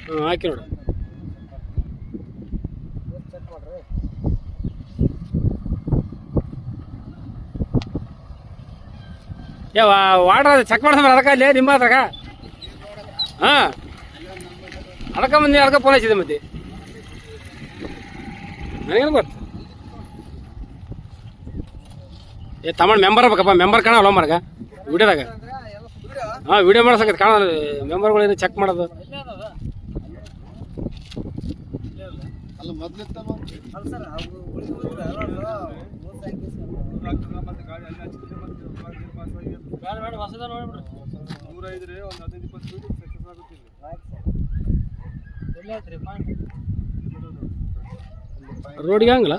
ಹಾಂ ಹಾಕಿ ನೋಡು. Water check ಮಾಡ್ತಾರೆ ಅದಕ್ಕೆ ಅಲ್ಲಿ ನಿಮ್ಮ ಅದ್ರಾಗ. ಹಾಂ ಅದಕ್ಕೆ ಮಂದಿ ಅದಕ್ಕೆ ಫೋನ್ ಹಚ್ಚಿದೆ ಮತ್ತೆ ನನಗೇನು ಗೊತ್ತು. ತಮ್ಮ ಮೆಂಬರ್ ಬೇಕಪ್ಪ, ಮೆಂಬರ್ ಕಾಣಲ್ಲ ಮರ್ಗ ವಿಡಿಯೋದಾಗ. ಹಾಂ ವಿಡಿಯೋ ಮಾಡ್ಸಕತ್ತೆ ಕಾಣ ಮೆಂಬರ್ಗಳೇನು ಚೆಕ್ ಮಾಡೋದು. ರೋಡಿಗೆ ಹಂಗಲ್ಲ